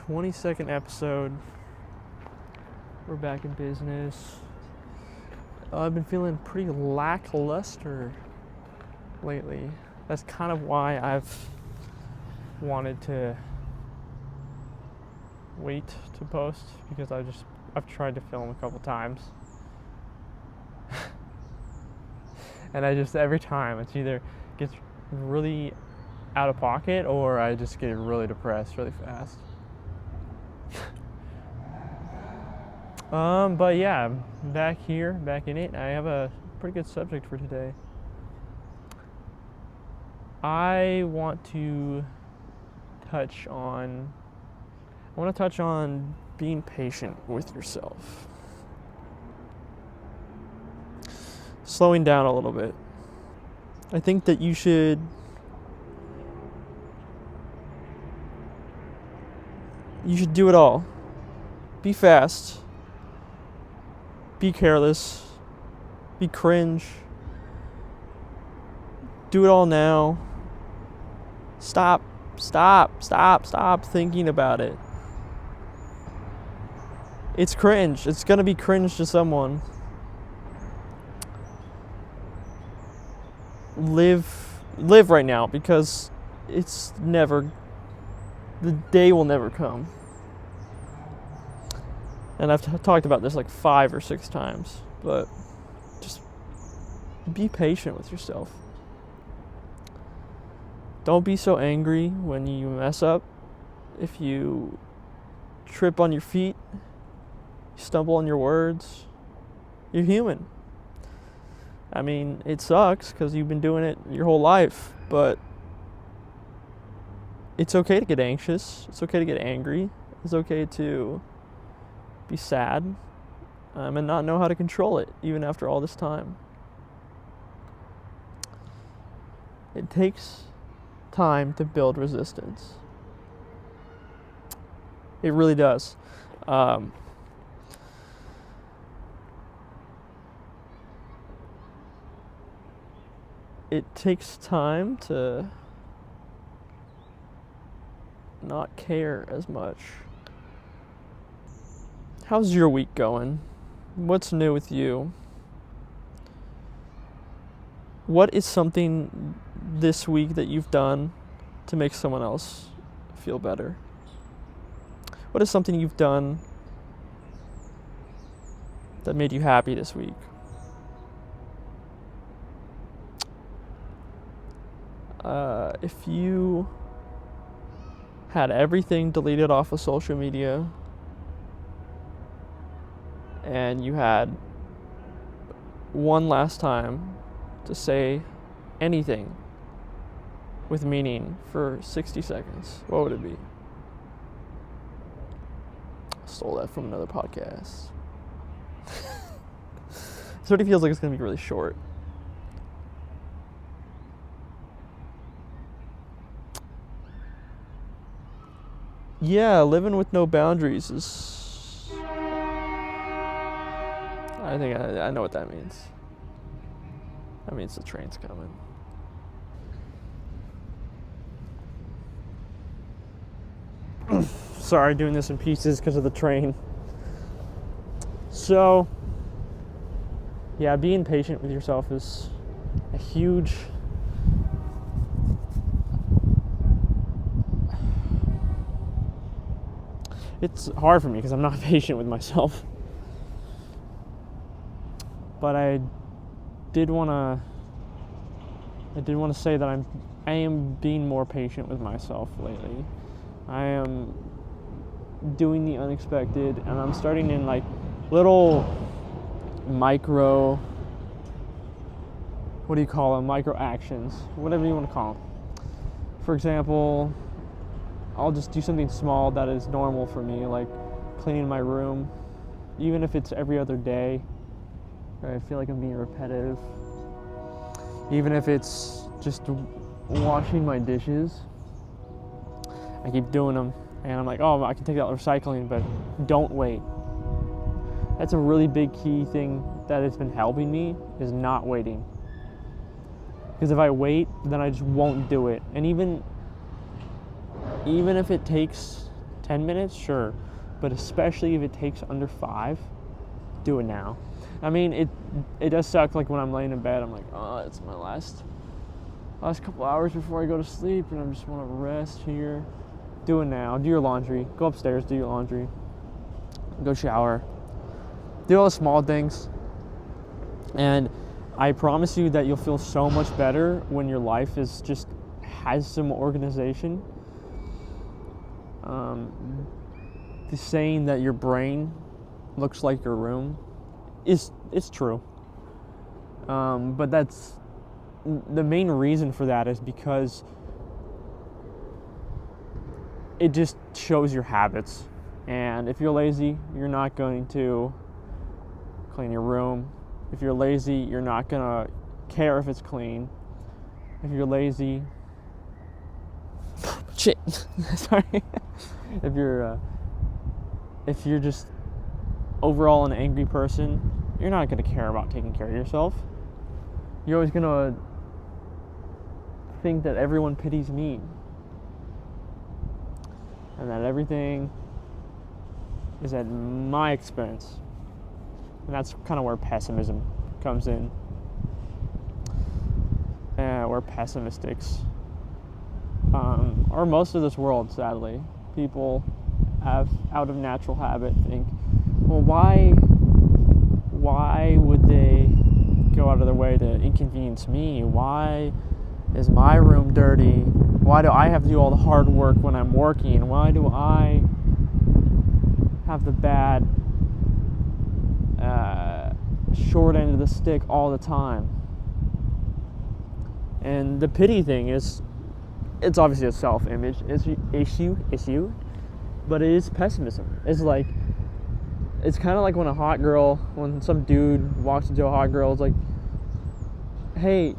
22nd episode. We're back in business. I've been feeling pretty lackluster lately. That's kind of why I've wanted to wait to post, because I've tried to film a couple times. And every time it's either gets really out of pocket or I just get really depressed really fast. But yeah, back in it. I have a pretty good subject for today. I want to touch on being patient with yourself. Slowing down a little bit. I think that you should do it all. Be fast. Be careless. Be cringe. Do it all now. Stop thinking about it. It's cringe. It's gonna be cringe to someone. Live right now, because the day will never come. And I've talked about this like 5 or 6 times, but just be patient with yourself. Don't be so angry when you mess up. If you trip on your feet, stumble on your words, you're human. I mean, it sucks because you've been doing it your whole life, but it's okay to get anxious. It's okay to get angry. It's okay to be sad and not know how to control it, even after all this time. It takes time to build resistance. It really does. It takes time to not care as much. How's your week going? What's new with you? What is something this week that you've done to make someone else feel better? What is something you've done that made you happy this week? If you had everything deleted off of social media and you had one last time to say anything with meaning for 60 seconds, what would it be? Stole that from another podcast. This already feels like it's going to be really short. Yeah, living with no boundaries is... I think I know what that means. That means the train's coming. Sorry, doing this in pieces because of the train. So, yeah, being patient with yourself is a huge... It's hard for me because I'm not patient with myself. But I did want to say that I am being more patient with myself lately. I am doing the unexpected, and I'm starting in like little micro actions, whatever you want to call them. For example, I'll just do something small that is normal for me, like cleaning my room, even if it's every other day. I feel like I'm being repetitive. Even if it's just washing my dishes, I keep doing them, and I'm like, oh, I can take that recycling, but don't wait. That's a really big key thing that has been helping me, is not waiting. Because if I wait, then I just won't do it. And even if it takes 10 minutes, sure. But especially if it takes under 5, do it now. I mean, it does suck, like, when I'm laying in bed, I'm like, oh, it's my last couple hours before I go to sleep, and I just want to rest here. Do it now. Do your laundry. Go upstairs, do your laundry. Go shower. Do all the small things. And I promise you that you'll feel so much better when your life has some organization. The saying that your brain looks like your room it's true. But that's the main reason for that is because it just shows your habits. And if you're lazy, you're not going to clean your room. If you're lazy, you're not going to care if it's clean. If you're lazy, shit. Sorry. If you're just overall an angry person, you're not going to care about taking care of yourself. You're always going to think that everyone pities me, and that everything is at my expense. And that's kind of where pessimism comes in. We're pessimistics. Or most of this world, sadly. People have, out of natural habit, think, well, why would they go out of their way to inconvenience me? Why is my room dirty? Why do I have to do all the hard work when I'm working? Why do I have the bad short end of the stick all the time? And the pity thing is, it's obviously a self-image issue, but it is pessimism. It's kind of like when some dude walks into a hot girl, it's like, hey,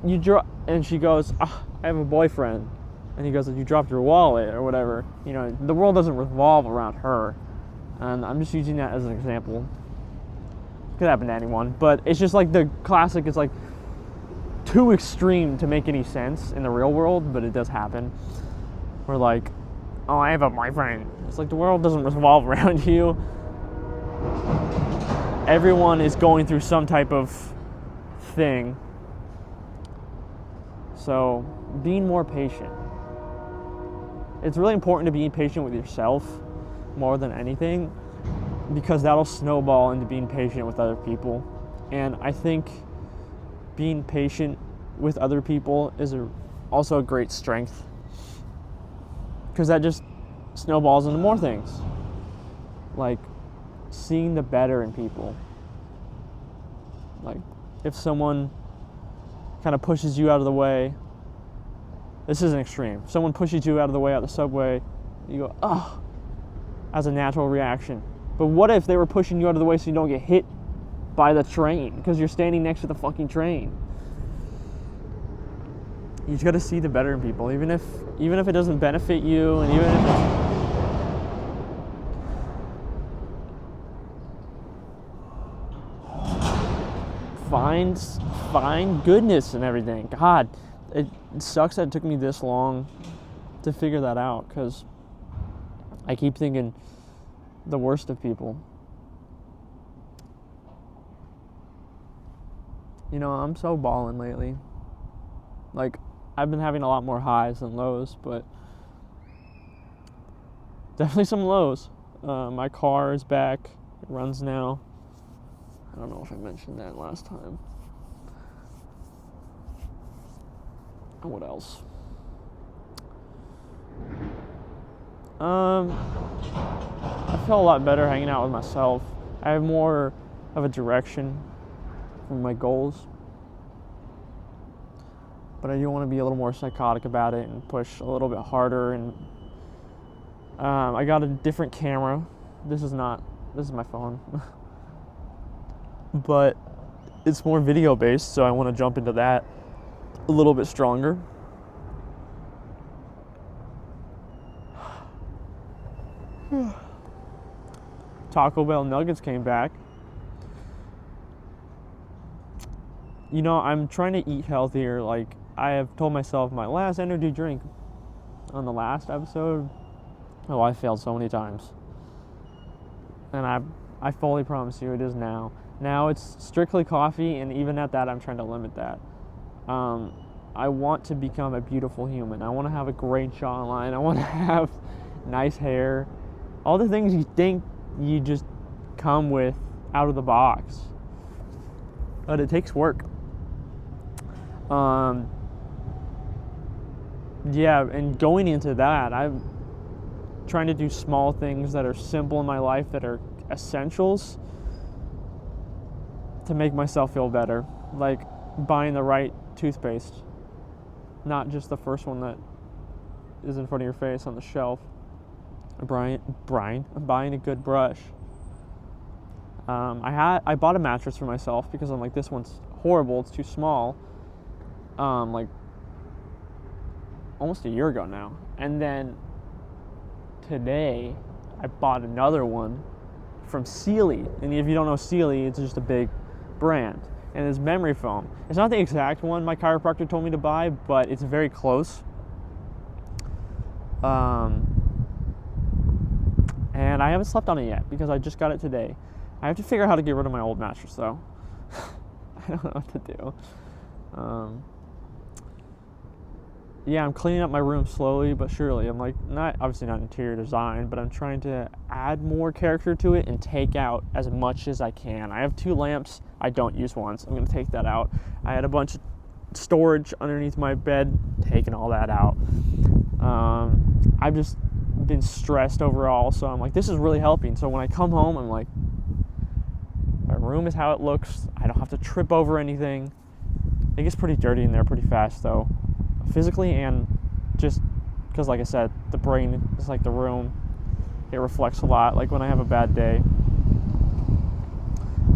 and she goes, I have a boyfriend. And he goes, you dropped your wallet or whatever. You know, the world doesn't revolve around her. And I'm just using that as an example. Could happen to anyone, but it's just like the classic. It's like too extreme to make any sense in the real world, but it does happen. We're like, oh, I have a boyfriend. It's like the world doesn't revolve around you. Everyone is going through some type of thing. So, being more patient. It's really important to be patient with yourself more than anything, because that'll snowball into being patient with other people. And I think being patient with other people is also a great strength, because that just snowballs into more things, like seeing the better in people. Like if someone kind of pushes you out of the way, this is an extreme, someone pushes you out of the way at the subway, you go, oh, as a natural reaction. But what if they were pushing you out of the way so you don't get hit by the train because you're standing next to the fucking train? You just got to see the better in people, even if it doesn't benefit you, and even if it's find goodness in everything. God, it sucks that it took me this long to figure that out, because I keep thinking the worst of people. You know, I'm so balling lately. Like, I've been having a lot more highs than lows, but definitely some lows. My car is back. It runs now. I don't know if I mentioned that last time. And what else? I feel a lot better hanging out with myself. I have more of a direction for my goals. But I do want to be a little more psychotic about it and push a little bit harder. And I got a different camera. This is my phone. But it's more video based, so I want to jump into that a little bit stronger. Taco Bell nuggets came back. You know, I'm trying to eat healthier. Like, I have told myself my last energy drink on the last episode Oh, I failed so many times. And I fully promise you it is now. Now it's strictly coffee, and even at that, I'm trying to limit that. I want to become a beautiful human. I want to have a great jawline. I want to have nice hair. All the things you think you just come with out of the box. But it takes work. Yeah, and going into that, I'm trying to do small things that are simple in my life, that are essentials to make myself feel better. Like buying the right toothpaste, not just the first one that is in front of your face on the shelf. Buying a good brush. I bought a mattress for myself because I'm like, this one's horrible, it's too small. Like almost a year ago now. And then today I bought another one from Sealy. And if you don't know Sealy, it's just a big brand. And it's memory foam. It's not the exact one my chiropractor told me to buy, but it's very close. And I haven't slept on it yet because I just got it today. I have to figure out how to get rid of my old mattress though. I don't know what to do. Yeah, I'm cleaning up my room slowly but surely. I'm like, obviously not interior design, but I'm trying to add more character to it and take out as much as I can. I have 2 lamps I don't use once. I'm going to take that out. I had a bunch of storage underneath my bed, taking all that out. I've just been stressed overall, so I'm like, this is really helping. So when I come home, I'm like, my room is how it looks. I don't have to trip over anything. It gets pretty dirty in there pretty fast though, physically, and just because, like I said, the brain is like the room. It reflects a lot. Like when I have a bad day,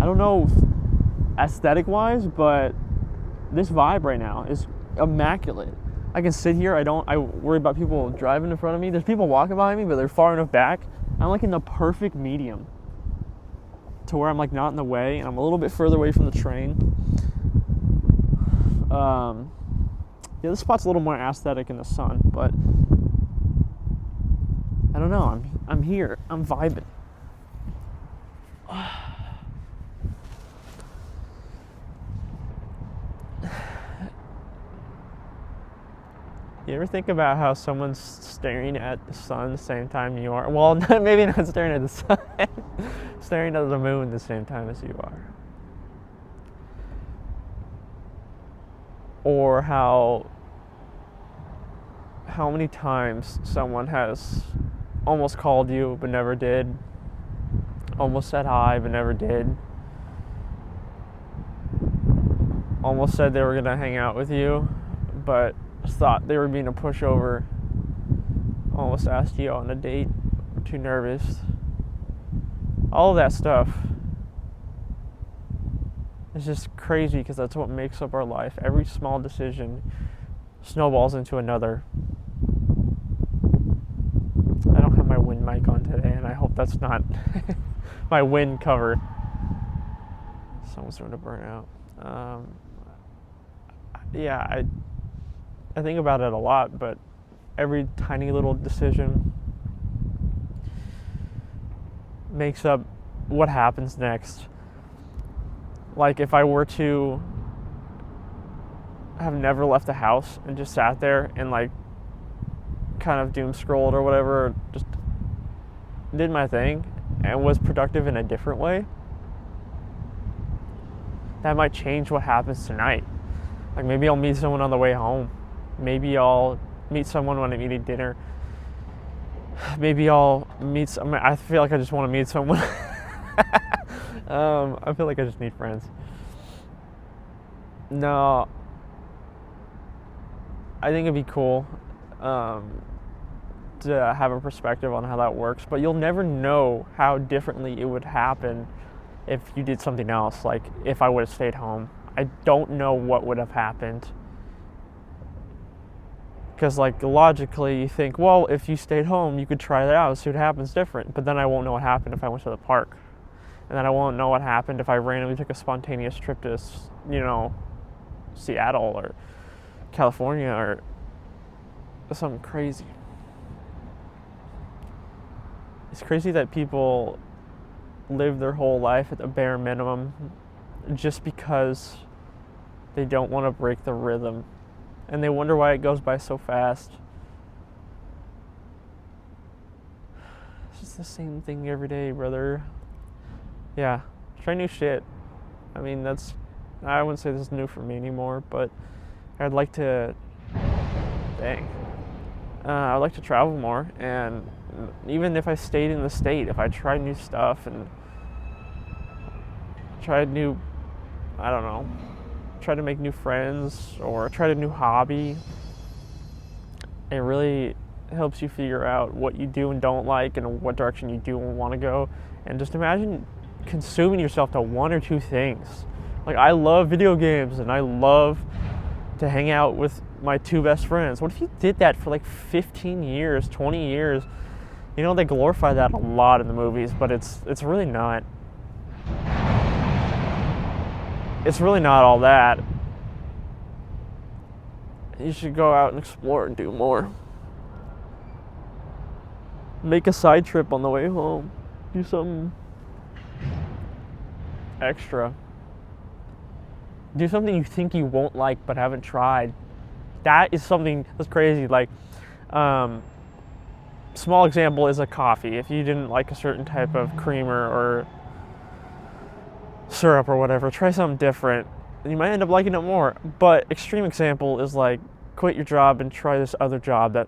I don't know aesthetic wise, but this vibe right now is immaculate. I can sit here. I worry about people driving in front of me. There's people walking behind me, but they're far enough back. I'm like in the perfect medium to where I'm like not in the way, and I'm a little bit further away from the train. Yeah, this spot's a little more aesthetic in the sun, but I don't know. I'm here. I'm vibing. You ever think about how someone's staring at the sun the same time you are? Well, maybe not staring at the sun, staring at the moon the same time as you are. Or how many times someone has almost called you but never did, almost said hi but never did, almost said they were going to hang out with you but thought they were being a pushover, almost asked you on a date, too nervous. All of that stuff is just crazy because that's what makes up our life. Every small decision snowballs into another. I don't have my wind mic on today, and I hope that's not my wind cover. Someone's starting to burn out. Yeah, I think about it a lot, but every tiny little decision makes up what happens next. Like if I were to have never left the house and just sat there and like kind of doom scrolled or whatever, or just did my thing and was productive in a different way, that might change what happens tonight. Like maybe I'll meet someone on the way home. Maybe I'll meet someone when I'm eating dinner. Maybe I'll meet someone. I feel like I just want to meet someone. I feel like I just need friends. No, I think it'd be cool to have a perspective on how that works, but you'll never know how differently it would happen if you did something else. Like if I would have stayed home, I don't know what would have happened. Because like logically you think, well, if you stayed home, you could try that out, see what happens different. But then I won't know what happened if I went to the park. And then I won't know what happened if I randomly took a spontaneous trip to, Seattle or California or something crazy. It's crazy that people live their whole life at the bare minimum just because they don't want to break the rhythm. And they wonder why it goes by so fast. It's just the same thing every day, brother. Yeah, try new shit. I mean, I wouldn't say this is new for me anymore, but I'd like to, I'd like to travel more, and even if I stayed in the state, if I tried new stuff and tried to make new friends or tried a new hobby, it really helps you figure out what you do and don't like and what direction you do and want to go. And just imagine consuming yourself to one or two things. Like, I love video games and I love to hang out with my two best friends. What if you did that for like 15 years, 20 years? You know, they glorify that a lot in the movies, but it's really not. It's really not all that. You should go out and explore and do more. Make a side trip on the way home. Do something extra. Do something you think you won't like but haven't tried. That is something that's crazy. Like, small example is a coffee. If you didn't like a certain type of creamer or syrup or whatever, try something different. You might end up liking it more. But extreme example is like, quit your job and try this other job that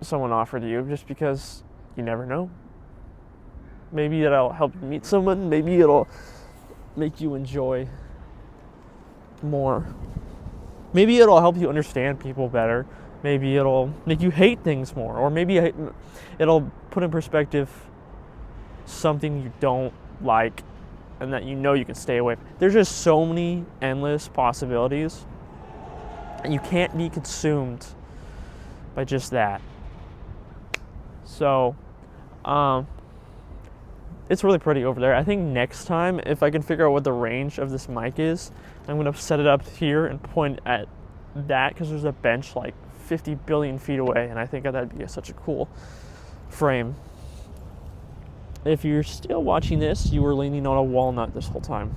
someone offered you, just because you never know. Maybe it'll help you meet someone. Maybe it'll make you enjoy more. Maybe it'll help you understand people better. Maybe it'll make you hate things more. Or maybe it'll put in perspective something you don't like and that you know you can stay away from. There's just so many endless possibilities, and you can't be consumed by just that. So, it's really pretty over there. I think next time, if I can figure out what the range of this mic is, I'm going to set it up here and point at that, because there's a bench like 50 billion feet away, and I think that'd be such a cool frame. If you're still watching this, you were leaning on a walnut this whole time.